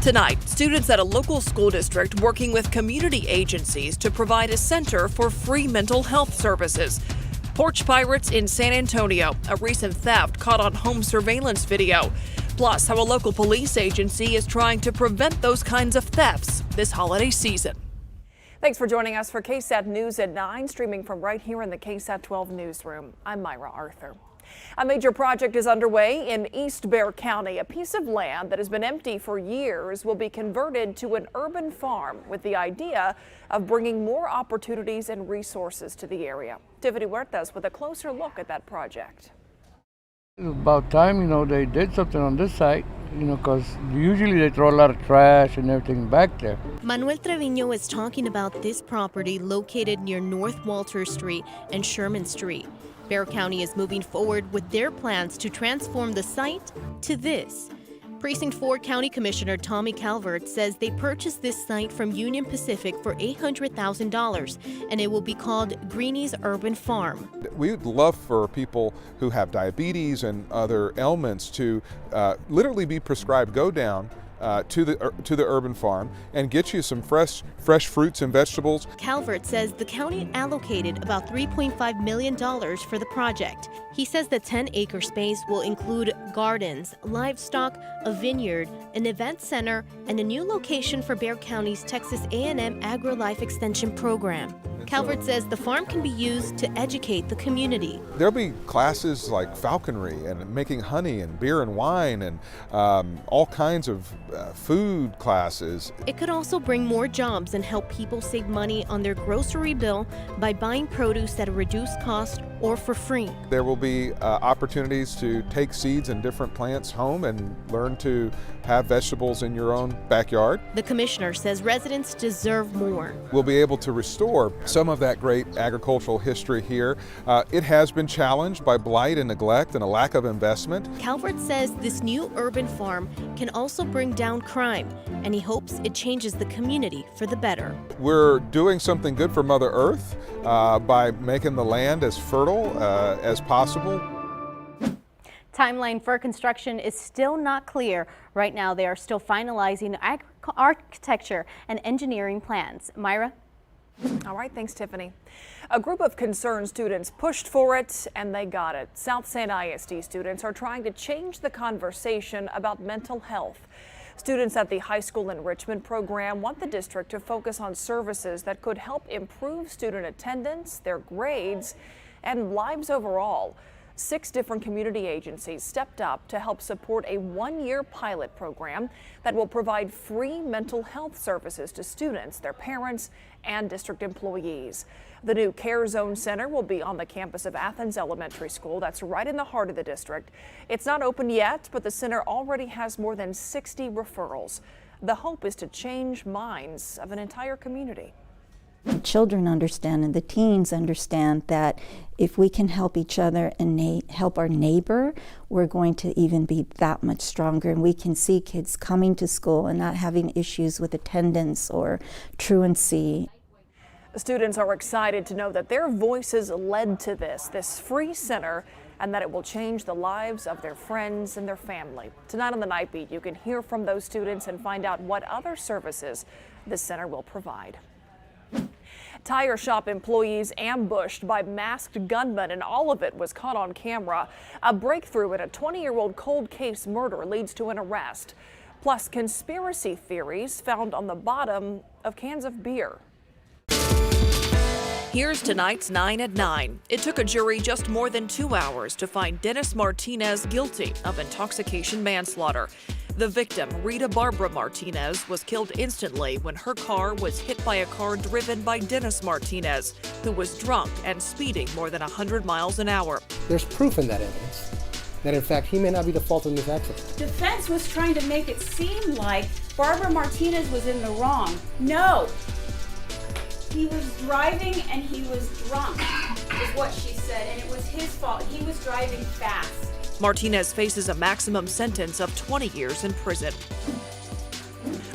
Tonight, students at a local school district working with community agencies to provide a center for free mental health services. Porch pirates in San Antonio, a recent theft caught on home surveillance video. Plus, how a local police agency is trying to prevent those kinds of thefts this holiday season. Thanks for joining us for KSAT News at 9, streaming from right here in the KSAT 12 newsroom. I'm Myra Arthur. A major project is underway in East Bexar County. A piece of land that has been empty for years will be converted to an urban farm with the idea of bringing more opportunities and resources to the area. Tiffany Huertas with a closer look at that project. It's about time, they did something on this site, because usually they throw a lot of trash and everything back there. Manuel Trevino is talking about this property located near North Walter Street and Sherman Street. Bexar County is moving forward with their plans to transform the site to this. Precinct 4 County Commissioner Tommy Calvert says they purchased this site from Union Pacific for $800,000, and it will be called Greenie's Urban Farm. We'd love for people who have diabetes and other ailments to literally be prescribed Go Down to the urban farm and get you some fresh fruits and vegetables. Calvert says the county allocated about $3.5 million for the project. He says the 10-acre space will include gardens, livestock, a vineyard, an event center, and a new location for Bexar County's Texas A&M AgriLife Extension program. Calvert says the farm can be used to educate the community. There'll be classes like falconry and making honey and beer and wine and all kinds of food classes. It could also bring more jobs and help people save money on their grocery bill by buying produce at a reduced cost or for free. There will be opportunities to take seeds and different plants home and learn to have vegetables in your own backyard. The commissioner says residents deserve more. We'll be able to restore some of that great agricultural history here. It has been challenged by blight and neglect and a lack of investment. Calvert says this new urban farm can also bring down crime, and he hopes it changes the community for the better. We're doing something good for Mother Earth by making the land as fertile as possible. Timeline for construction is still not clear. Right now, they are still finalizing architecture and engineering plans. Myra? All right, thanks, Tiffany. A group of concerned students pushed for it, and they got it. South San ISD students are trying to change the conversation about mental health. Students at the high school enrichment program want the district to focus on services that could help improve student attendance, their grades, and lives overall. 6 different community agencies stepped up to help support a 1-year pilot program that will provide free mental health services to students, their parents, and district employees. The new Care Zone Center will be on the campus of Athens Elementary School. That's right in the heart of the district. It's not open yet, but the center already has more than 60 referrals. The hope is to change minds of an entire community. Children understand and the teens understand that if we can help each other and help our neighbor, we're going to even be that much stronger, and we can see kids coming to school and not having issues with attendance or truancy. Students are excited to know that their voices led to this free center, and that it will change the lives of their friends and their family. Tonight on the Night Beat, you can hear from those students and find out what other services the center will provide. Tire shop employees ambushed by masked gunmen, and all of it was caught on camera. A breakthrough in a 20-year-old cold case murder leads to an arrest. Plus, conspiracy theories found on the bottom of cans of beer. Here's tonight's 9 at 9. It took a jury just more than 2 hours to find Dennis Martinez guilty of intoxication manslaughter. The victim, Rita Barbara Martinez, was killed instantly when her car was hit by a car driven by Dennis Martinez, who was drunk and speeding more than 100 miles an hour. There's proof in that evidence that, in fact, he may not be the fault in this accident. Defense was trying to make it seem like Barbara Martinez was in the wrong. No. He was driving and he was drunk, is what she said, and it was his fault. He was driving fast. Martinez faces a maximum sentence of 20 years in prison.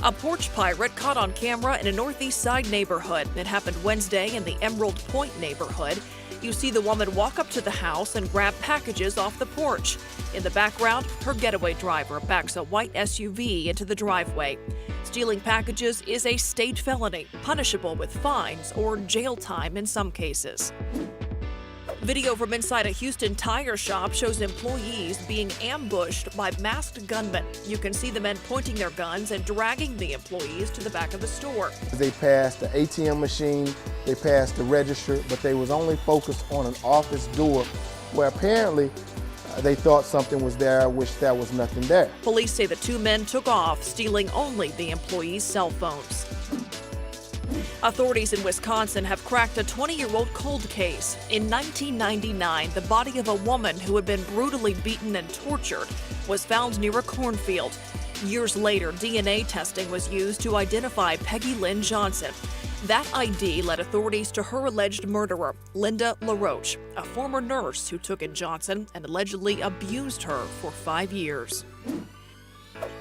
A porch pirate caught on camera in a Northeast Side neighborhood. It happened Wednesday in the Emerald Point neighborhood. You see the woman walk up to the house and grab packages off the porch. In the background, her getaway driver backs a white SUV into the driveway. Stealing packages is a state felony, punishable with fines or jail time in some cases. Video from inside a Houston tire shop shows employees being ambushed by masked gunmen. You can see the men pointing their guns and dragging the employees to the back of the store. They passed the ATM machine, they passed the register, but they was only focused on an office door where apparently they thought something was there, which there was nothing there. Police say the two men took off, stealing only the employees' cell phones. Authorities in Wisconsin have cracked a 20-year-old cold case. In 1999, the body of a woman who had been brutally beaten and tortured was found near a cornfield. Years later, DNA testing was used to identify Peggy Lynn Johnson. That ID led authorities to her alleged murderer, Linda LaRoche, a former nurse who took in Johnson and allegedly abused her for 5 years.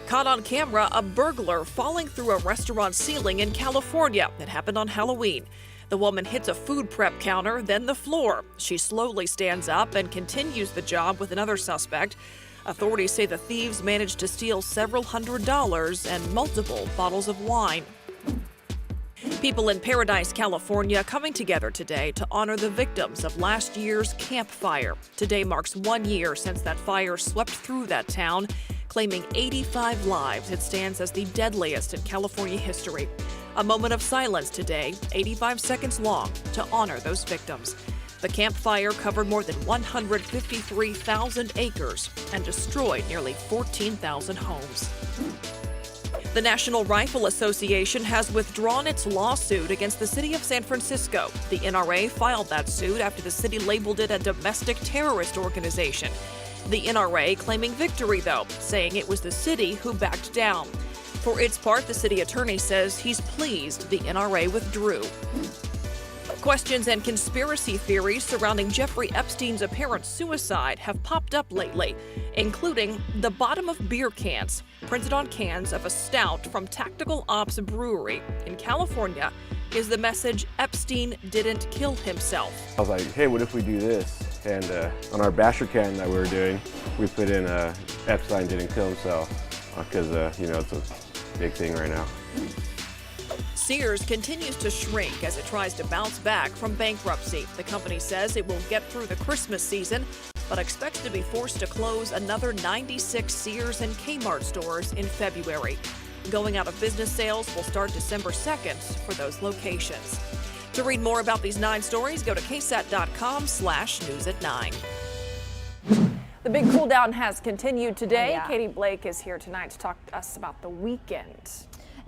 Caught on camera, a burglar falling through a restaurant ceiling in California. It happened on Halloween. The woman hits a food prep counter, then the floor. She slowly stands up and continues the job with another suspect. Authorities say the thieves managed to steal several $100s and multiple bottles of wine. People in Paradise, California, coming together today to honor the victims of last year's Camp Fire. Today marks 1 year since that fire swept through that town, claiming 85 lives. It stands as the deadliest in California history. A moment of silence today, 85 seconds long, to honor those victims. The Camp Fire covered more than 153,000 acres and destroyed nearly 14,000 homes. The National Rifle Association has withdrawn its lawsuit against the city of San Francisco. The NRA filed that suit after the city labeled it a domestic terrorist organization. The NRA claiming victory, though, saying it was the city who backed down. For its part, the city attorney says he's pleased the NRA withdrew. Questions and conspiracy theories surrounding Jeffrey Epstein's apparent suicide have popped up lately, including the bottom of beer cans, printed on cans of a stout from Tactical Ops Brewery in California, is the message Epstein didn't kill himself. I was like, hey, what if we do this? And on our basher can that we were doing, we put in Epstein didn't kill himself because, it's a big thing right now. Sears continues to shrink as it tries to bounce back from bankruptcy. The company says it will get through the Christmas season, but expects to be forced to close another 96 Sears and Kmart stores in February. Going out of business sales will start December 2nd for those locations. To read more about these 9 stories, go to ksat.com/news at 9. The big cool down has continued today. Yeah. Katie Blake is here tonight to talk to us about the weekend.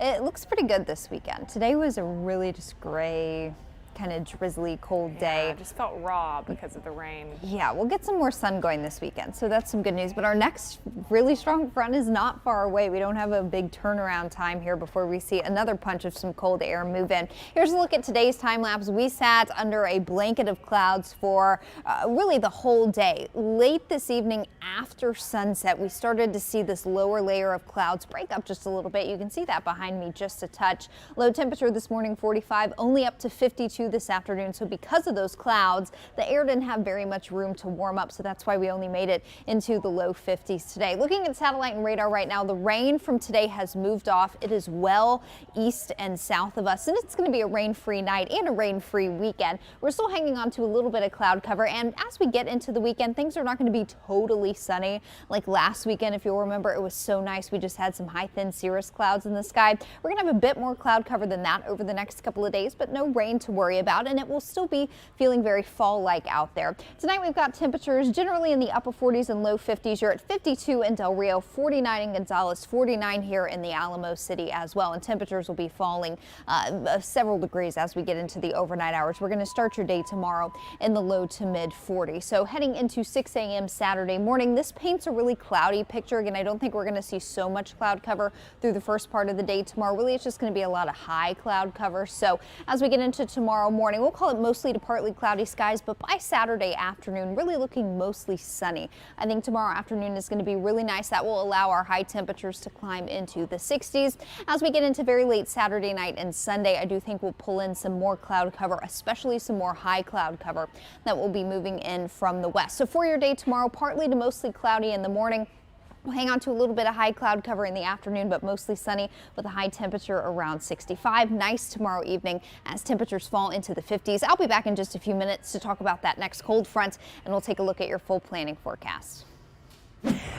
It looks pretty good this weekend. Today was a really just gray, kind of drizzly, cold day. It just felt raw because of the rain. Yeah, we'll get some more sun going this weekend, so that's some good news. But our next really strong front is not far away. We don't have a big turnaround time here before we see another punch of some cold air move in. Here's a look at today's time lapse. We sat under a blanket of clouds for really the whole day. Late this evening after sunset, we started to see this lower layer of clouds break up just a little bit. You can see that behind me just a touch. Low temperature this morning 45, only up to 52 this afternoon. So because of those clouds, the air didn't have very much room to warm up. So that's why we only made it into the low 50s today. Looking at satellite and radar right now, the rain from today has moved off. It is well east and south of us, and it's going to be a rain-free night and a rain-free weekend. We're still hanging on to a little bit of cloud cover, and as we get into the weekend, things are not going to be totally sunny like last weekend. If you'll remember, it was so nice. We just had some high thin cirrus clouds in the sky. We're going to have a bit more cloud cover than that over the next couple of days, but no rain to worry about, and it will still be feeling very fall-like out there. Tonight we've got temperatures generally in the upper 40s and low 50s. You're at 52 in Del Rio, 49 in Gonzales, 49 here in the Alamo City as well, and temperatures will be falling several degrees as we get into the overnight hours. We're going to start your day tomorrow in the low to mid 40s. So heading into 6 a.m. Saturday morning, this paints a really cloudy picture. Again, I don't think we're going to see so much cloud cover through the first part of the day tomorrow. Really, it's just going to be a lot of high cloud cover. So as we get into tomorrow, tomorrow morning. We'll call it mostly to partly cloudy skies, but by Saturday afternoon, really looking mostly sunny. I think tomorrow afternoon is going to be really nice. That will allow our high temperatures to climb into the 60s. As we get into very late Saturday night and Sunday, I do think we'll pull in some more cloud cover, especially some more high cloud cover that will be moving in from the west. So for your day tomorrow, partly to mostly cloudy in the morning. We'll hang on to a little bit of high cloud cover in the afternoon, but mostly sunny with a high temperature around 65. Nice tomorrow evening as temperatures fall into the 50s. I'll be back in just a few minutes to talk about that next cold front, and we'll take a look at your full planning forecast.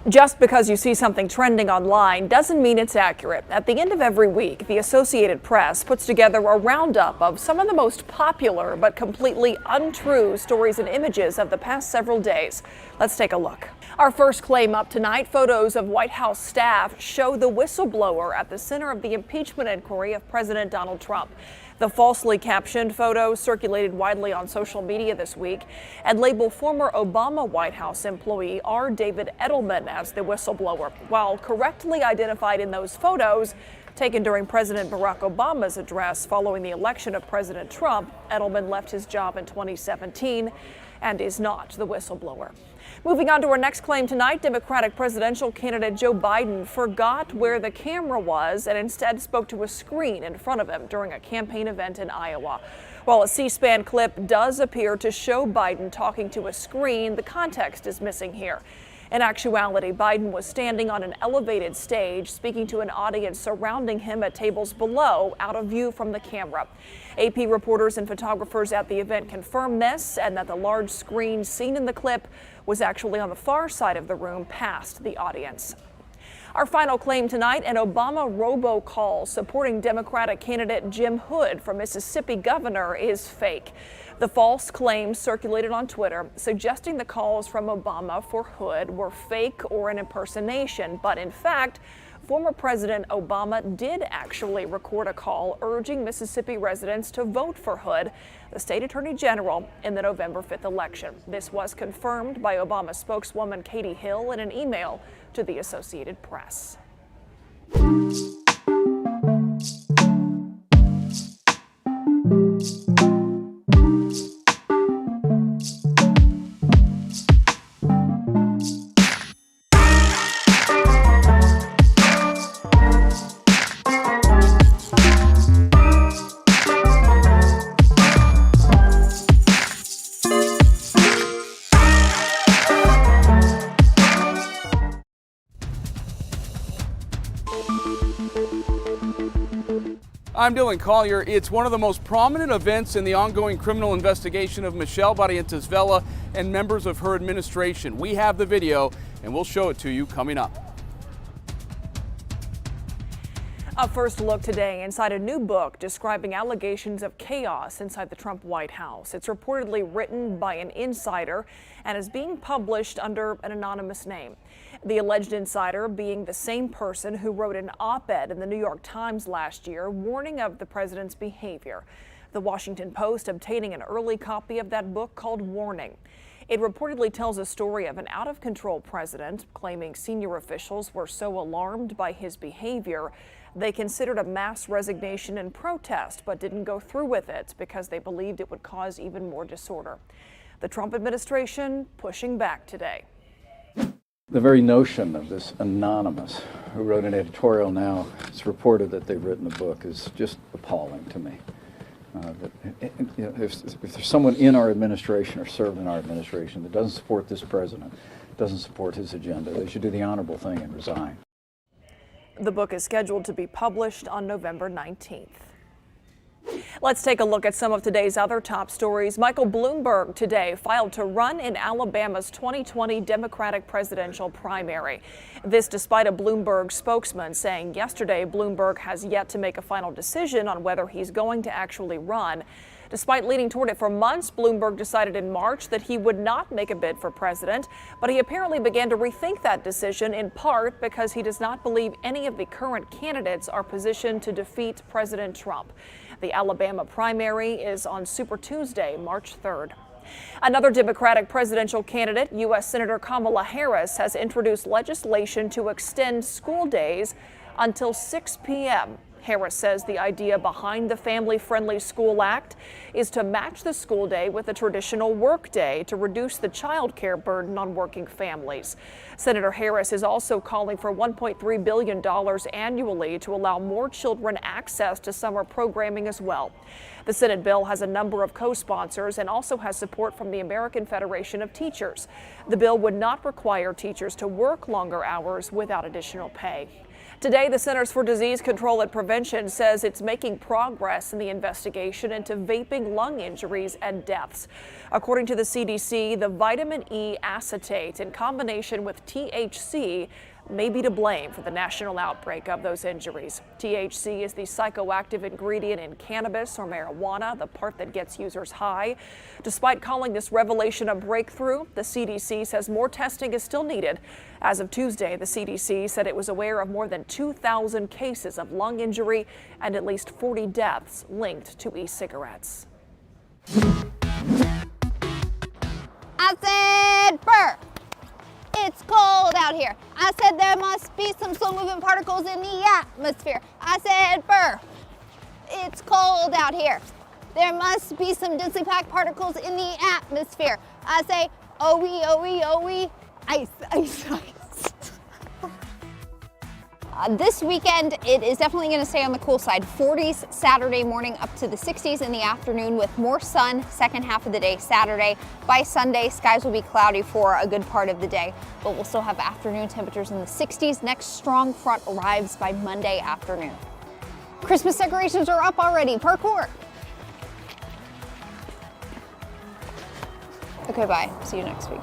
Just because you see something trending online doesn't mean it's accurate. At the end of every week, the Associated Press puts together a roundup of some of the most popular but completely untrue stories and images of the past several days. Let's take a look. Our first claim up tonight, photos of White House staff show the whistleblower at the center of the impeachment inquiry of President Donald Trump. The falsely captioned photos circulated widely on social media this week and label former Obama White House employee R. David Edelman as the whistleblower. While correctly identified in those photos taken during President Barack Obama's address following the election of President Trump, Edelman left his job in 2017 and is not the whistleblower. Moving on to our next claim tonight, Democratic presidential candidate Joe Biden forgot where the camera was and instead spoke to a screen in front of him during a campaign event in Iowa. While a C-SPAN clip does appear to show Biden talking to a screen, the context is missing here. In actuality, Biden was standing on an elevated stage, speaking to an audience surrounding him at tables below, out of view from the camera. AP reporters and photographers at the event confirmed this and that the large screen seen in the clip was actually on the far side of the room past the audience. Our final claim tonight, an Obama robocall supporting Democratic candidate Jim Hood for Mississippi governor is fake. The false claims circulated on Twitter suggesting the calls from Obama for Hood were fake or an impersonation, but in fact, former President Obama did actually record a call urging Mississippi residents to vote for Hood, the state attorney general, in the November 5th election. This was confirmed by Obama spokeswoman Katie Hill in an email to the Associated Press. I'm Dylan Collier. It's one of the most prominent events in the ongoing criminal investigation of Michelle Barrientos Vela and members of her administration. We have the video and we'll show it to you coming up. A first look today inside a new book describing allegations of chaos inside the Trump White House. It's reportedly written by an insider and is being published under an anonymous name. The alleged insider being the same person who wrote an op-ed in the New York Times last year warning of the president's behavior. The Washington Post obtaining an early copy of that book called Warning. It reportedly tells a story of an out-of-control president claiming senior officials were so alarmed by his behavior they considered a mass resignation and protest but didn't go through with it because they believed it would cause even more disorder. The Trump administration pushing back today. The very notion of this anonymous who wrote an editorial now, it's reported that they've written a book, is just appalling to me. If there's someone in our administration or served in our administration that doesn't support this president, doesn't support his agenda, they should do the honorable thing and resign. The book is scheduled to be published on November 19th. Let's take a look at some of today's other top stories. Michael Bloomberg today filed to run in Alabama's 2020 Democratic presidential primary. This despite a Bloomberg spokesman saying yesterday Bloomberg has yet to make a final decision on whether he's going to actually run. Despite leaning toward it for months, Bloomberg decided in March that he would not make a bid for president, but he apparently began to rethink that decision in part because he does not believe any of the current candidates are positioned to defeat President Trump. The Alabama primary is on Super Tuesday, March 3rd. Another Democratic presidential candidate, U.S. Senator Kamala Harris, has introduced legislation to extend school days until 6 p.m. Harris says the idea behind the Family-Friendly School Act is to match the school day with a traditional work day to reduce the child care burden on working families. Senator Harris is also calling for $1.3 billion annually to allow more children access to summer programming as well. The Senate bill has a number of co-sponsors and also has support from the American Federation of Teachers. The bill would not require teachers to work longer hours without additional pay. Today, the Centers for Disease Control and Prevention says it's making progress in the investigation into vaping lung injuries and deaths. According to the CDC, the vitamin E acetate in combination with THC may be to blame for the national outbreak of those injuries. THC is the psychoactive ingredient in cannabis or marijuana, the part that gets users high. Despite calling this revelation a breakthrough, the CDC says more testing is still needed. As of Tuesday, the CDC said it was aware of more than 2,000 cases of lung injury and at least 40 deaths linked to e-cigarettes. I said burr. It's cold out here. I said there must be some slow-moving particles in the atmosphere. I said burr. It's cold out here. There must be some densely packed particles in the atmosphere. I say oh-wee, ice, ice, ice. This weekend, it is definitely going to stay on the cool side. 40s Saturday morning up to the 60s in the afternoon with more sun second half of the day Saturday. By Sunday, skies will be cloudy for a good part of the day, but we'll still have afternoon temperatures in the 60s. Next strong front arrives by Monday afternoon. Christmas decorations are up already. Parkour. Okay, bye. See you next week.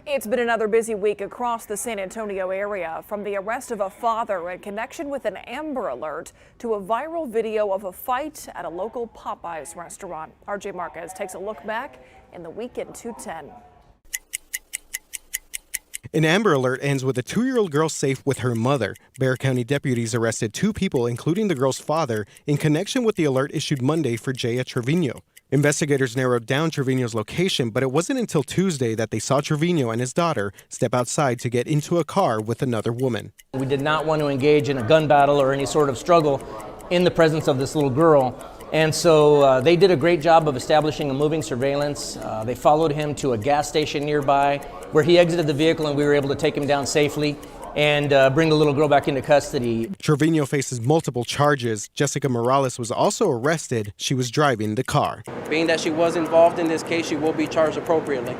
It's been another busy week across the San Antonio area, from the arrest of a father in connection with an Amber Alert to a viral video of a fight at a local Popeyes restaurant. RJ Marquez takes a look back in the week in 210. An Amber Alert ends with a 2-year-old girl safe with her mother. Bexar County deputies arrested 2 people, including the girl's father, in connection with the alert issued Monday for Jaya Trevino. Investigators narrowed down Trevino's location, but it wasn't until Tuesday that they saw Trevino and his daughter step outside to get into a car with another woman. We did not want to engage in a gun battle or any sort of struggle in the presence of this little girl. And so they did a great job of establishing a moving surveillance. They followed him to a gas station nearby where he exited the vehicle, and we were able to take him down safely and bring the little girl back into custody. Trevino faces multiple charges. Jessica Morales was also arrested. She was driving the car. Being that she was involved in this case, she will be charged appropriately.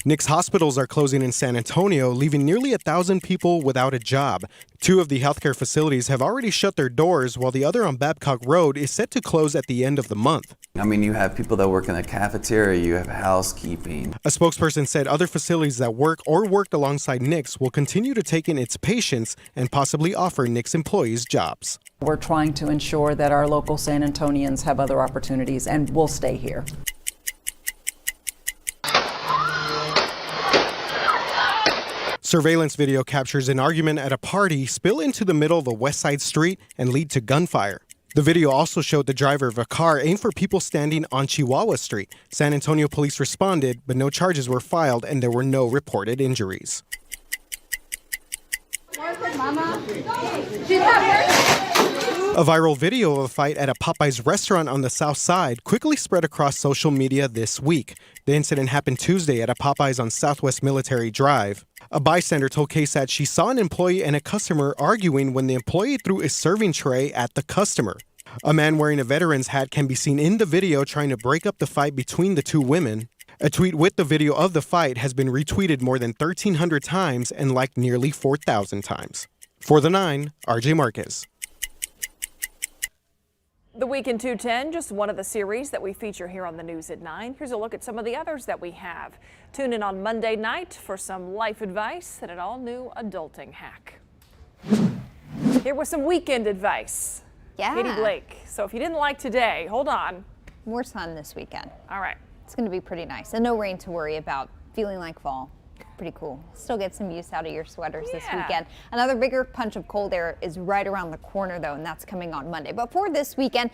Nick's hospitals are closing in San Antonio, leaving nearly 1,000 people without a job. 2 of the healthcare facilities have already shut their doors, while the other on Babcock Road is set to close at the end of the month. I mean, you have people that work in the cafeteria, you have housekeeping. A spokesperson said other facilities that work or worked alongside Nick's will continue to take in its patients and possibly offer Nick's employees jobs. We're trying to ensure that our local San Antonians have other opportunities and will stay here. Surveillance video captures an argument at a party spill into the middle of a West Side street and lead to gunfire. The video also showed the driver of a car aim for people standing on Chihuahua Street. San Antonio police responded, but no charges were filed and there were no reported injuries. A viral video of a fight at a Popeyes restaurant on the South Side quickly spread across social media this week. The incident happened Tuesday at a Popeyes on Southwest Military Drive. A bystander told KSAT she saw an employee and a customer arguing when the employee threw a serving tray at the customer. A man wearing a veteran's hat can be seen in the video trying to break up the fight between the 2 women. A tweet with the video of the fight has been retweeted more than 1,300 times and liked nearly 4,000 times. For the 9, RJ Marquez. The Week in 210, just one of the series that we feature here on the News at 9. Here's a look at some of the others that we have. Tune in on Monday night for some life advice and an all-new adulting hack. Here was some weekend advice. Yeah. Katie Blake. So if you didn't like today, hold on. More sun this weekend. All right. It's going to be pretty nice. And no rain to worry about. Feeling like fall. Pretty cool. Still get some use out of your sweaters this weekend. Another bigger punch of cold air is right around the corner though, and that's coming on Monday. But for this weekend,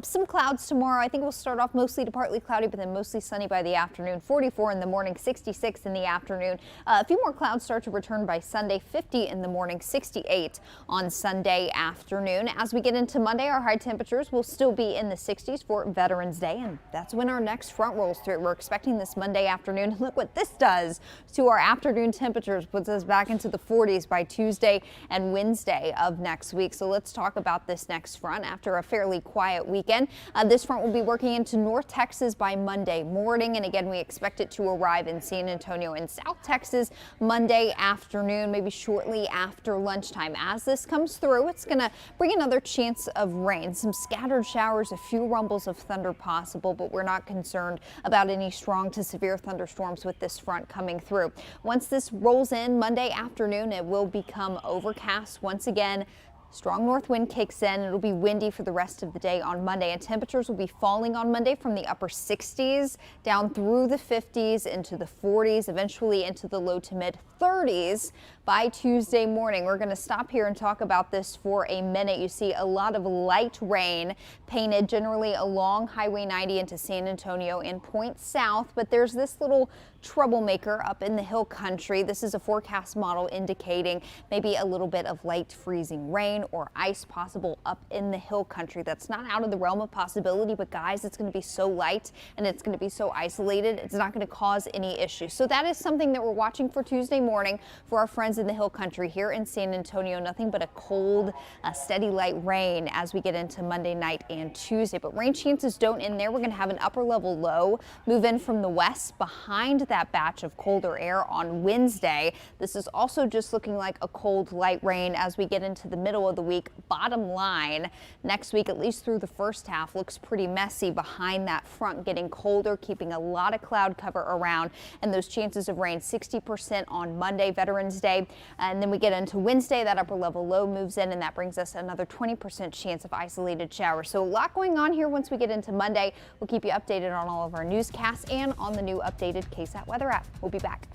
some clouds tomorrow. I think we'll start off mostly to partly cloudy, but then mostly sunny by the afternoon. 44 in the morning, 66 in the afternoon. A few more clouds start to return by Sunday, 50 in the morning, 68 on Sunday afternoon. As we get into Monday, our high temperatures will still be in the 60s for Veterans Day, and that's when our next front rolls through. We're expecting this Monday afternoon. Look what this does to our afternoon temperatures, puts us back into the 40s by Tuesday and Wednesday of next week. So let's talk about this next front after a fairly quiet weekend. This front will be working into North Texas by Monday morning, and again we expect it to arrive in San Antonio and South Texas Monday afternoon, maybe shortly after lunchtime. As this comes through, it's going to bring another chance of rain, some scattered showers, a few rumbles of thunder possible, but we're not concerned about any strong to severe thunderstorms with this front coming through. Once this rolls in Monday afternoon, it will become overcast once again. Strong north wind kicks in. It'll be windy for the rest of the day on Monday, and temperatures will be falling on Monday from the upper 60s down through the 50s into the 40s, eventually into the low to mid 30s by Tuesday morning. We're going to stop here and talk about this for a minute. You see a lot of light rain painted generally along Highway 90 into San Antonio and Point South, but there's this little troublemaker up in the hill country. This is a forecast model indicating maybe a little bit of light freezing rain or ice possible up in the hill country. That's not out of the realm of possibility, but guys, it's going to be so light and it's going to be so isolated, it's not going to cause any issues. So that is something that we're watching for Tuesday morning for our friends in the hill country. Here in San Antonio, nothing but a cold, steady light rain as we get into Monday night and Tuesday. But rain chances don't end there. We're going to have an upper level low move in from the west behind that batch of colder air on Wednesday. This is also just looking like a cold light rain as we get into the middle of the week. Bottom line, next week, at least through the first half, looks pretty messy behind that front, getting colder, keeping a lot of cloud cover around, and those chances of rain 60% on Monday, Veterans Day. And then we get into Wednesday, that upper level low moves in, and that brings us another 20% chance of isolated showers. So a lot going on here once we get into Monday. We'll keep you updated on all of our newscasts and on the new updated KSAT weather app. We'll be back.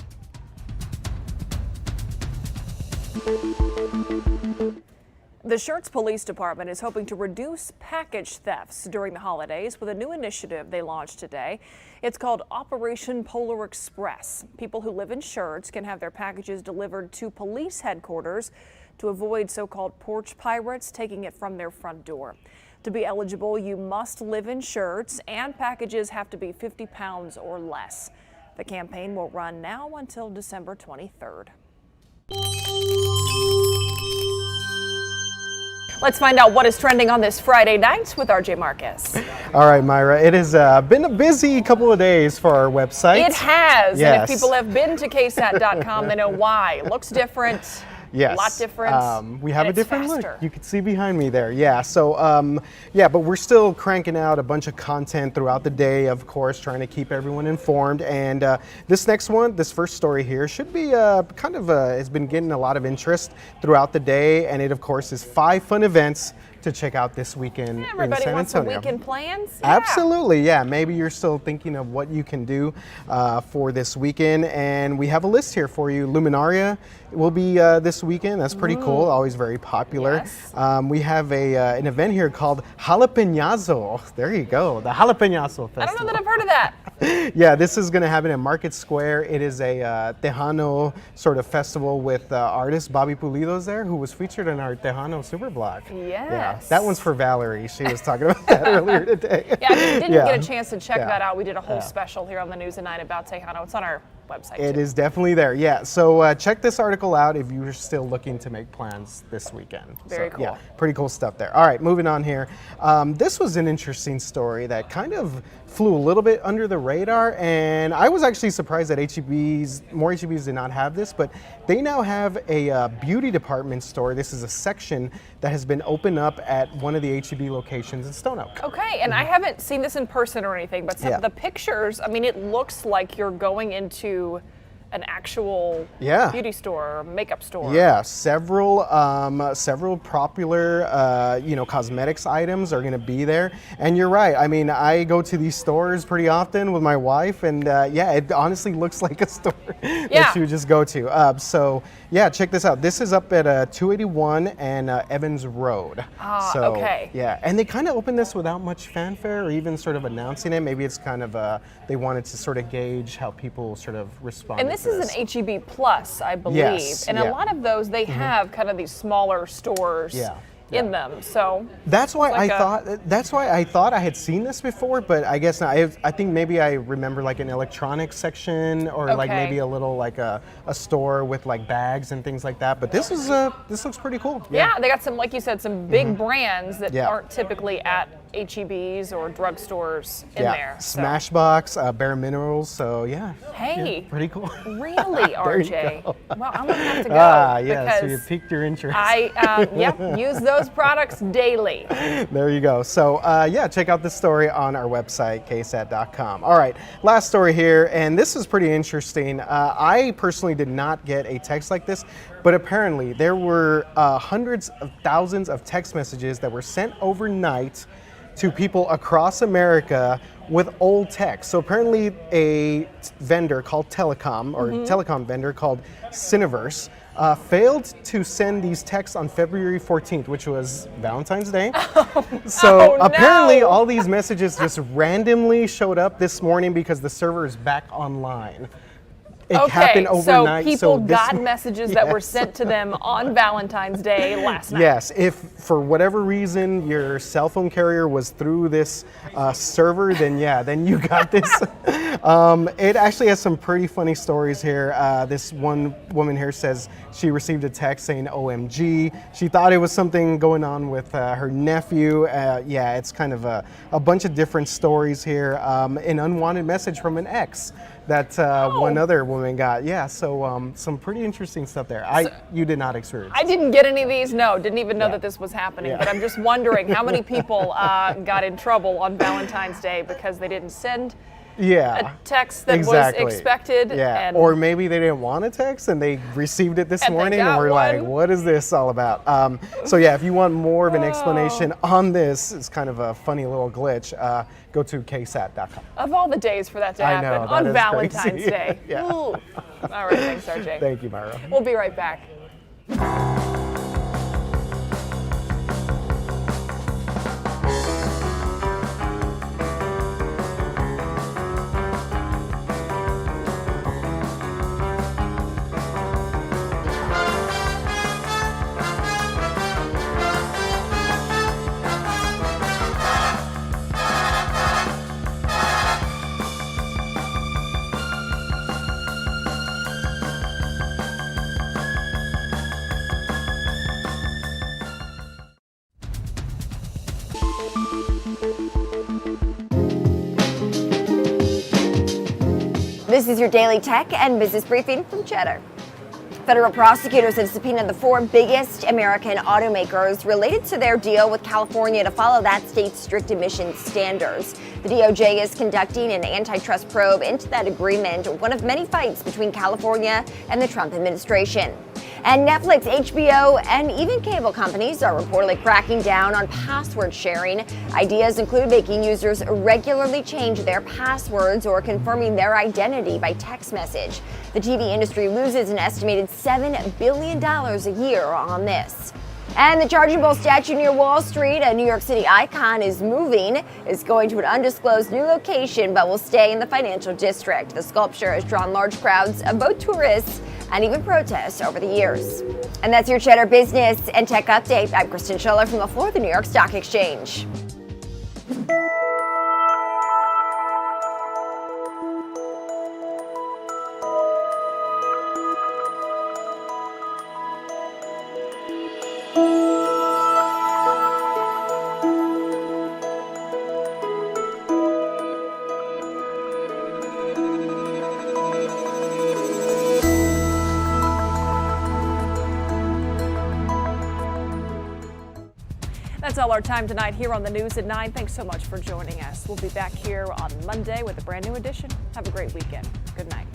The Schertz Police Department is hoping to reduce package thefts during the holidays with a new initiative they launched today. It's called Operation Polar Express. People who live in Schertz can have their packages delivered to police headquarters to avoid so-called porch pirates taking it from their front door. To be eligible, you must live in Schertz, and packages have to be 50 pounds or less. The campaign will run now until December 23rd. Let's find out what is trending on this Friday night with RJ Marcus. All right, Myra, it has been a busy couple of days for our website. It has, yes. And if people have been to KSAT.com, they know why. It looks different. Yes. A lot different. We have a different look. You can see behind me there. Yeah. So, yeah, but we're still cranking out a bunch of content throughout the day, of course, trying to keep everyone informed. And this next one, this first story here, should be has been getting a lot of interest throughout the day. And it, of course, is 5 fun events to check out this weekend in San Antonio. Everybody wants some weekend plans? Yeah. Absolutely, yeah. Maybe you're still thinking of what you can do for this weekend, and we have a list here for you. Luminaria will be this weekend. That's pretty cool. Always very popular. Yes. We have an event here called Jalapeñazo. There you go, the Jalapeñazo Festival. I don't know that I've heard of that. Yeah, this is going to happen at Market Square. It is a Tejano sort of festival with artist Bobby Pulido's there, who was featured in our Tejano Superblock. Yes. Yeah, that one's for Valerie. She was talking about that earlier today. Yeah, if you didn't get a chance to check that out, we did a whole special here on the News at 9 about Tejano. It's on our website. It too. is definitely there, yeah. So check this article out if you're still looking to make plans this weekend. Very So, cool. Yeah, pretty cool stuff there. All right, moving on here. This was an interesting story that kind of flew a little bit under the radar, and I was actually surprised that more HEBs did not have this, but they now have a beauty department store. This is a section that has been opened up at one of the HEB locations in Stone Oak. Okay, and I haven't seen this in person or anything, but some Yeah. of the pictures, I mean, it looks like you're going into an actual beauty store or makeup store. Yeah, several popular cosmetics items are going to be there. And you're right. I mean, I go to these stores pretty often with my wife, and it honestly looks like a store that you would just go to. So yeah, check this out. This is up at 281 and Evans Road. Okay. Yeah, and they kind of opened this without much fanfare or even sort of announcing it. Maybe it's kind of they wanted to sort of gauge how people sort of respond. And this is an HEB Plus, I believe. Yes, and a lot of those, they have kind of these smaller stores in them. So that's why like I thought I had seen this before, but I guess not. I think maybe I remember like an electronics section or like maybe a little like a store with like bags and things like that. But this is this looks pretty cool. Yeah, they got some, like you said, some big brands that aren't typically at HEBs or drugstores in there. So. Smashbox, Bare Minerals. So Hey, pretty cool. Really, RJ? Well, I'm gonna have to go. Yeah. So you piqued your interest. I use those products daily. There you go. So check out this story on our website, KSAT.com. All right, last story here, and this is pretty interesting. I personally did not get a text like this, but apparently there were hundreds of thousands of text messages that were sent overnight to people across America with old text. So apparently a vendor called telecom vendor called Cineverse failed to send these texts on February 14th, which was Valentine's Day. So apparently all these messages just randomly showed up this morning because the server is back online. It happened overnight. So people got messages that were sent to them on Valentine's Day last night. Yes, if for whatever reason your cell phone carrier was through this server, then you got this. It actually has some pretty funny stories here. This one woman here says she received a text saying OMG. She thought it was something going on with her nephew. It's kind of a bunch of different stories here. An unwanted message from an ex that one other woman got. So some pretty interesting stuff there. You did not experience. I didn't get any of these. No, didn't even know that this was happening. But I'm just wondering how many people got in trouble on Valentine's Day because they didn't send a text that was expected. And or maybe they didn't want a text and they received it this morning and were like, what is this all about? If you want more of an explanation on this, it's kind of a funny little glitch, go to KSAT.com. Of all the days for that to happen on Valentine's Day. All right, thanks, RJ. Thank you, Myra. We'll be right back. This is your daily tech and business briefing from Cheddar. Federal prosecutors have subpoenaed the 4 biggest American automakers related to their deal with California to follow that state's strict emissions standards. The DOJ is conducting an antitrust probe into that agreement, one of many fights between California and the Trump administration. And Netflix, HBO, and even cable companies are reportedly cracking down on password sharing. Ideas include making users regularly change their passwords or confirming their identity by text message. The TV industry loses an estimated $7 billion a year on this. And the Charging Bull statue near Wall Street, a New York City icon, is moving. It's going to an undisclosed new location, but will stay in the financial district. The sculpture has drawn large crowds of both tourists and even protests over the years. And that's your Cheddar Business and Tech Update. I'm Kristen Schuller from the floor of the New York Stock Exchange. That's all our time tonight here on the News at 9. Thanks so much for joining us. We'll be back here on Monday with a brand new edition. Have a great weekend. Good night.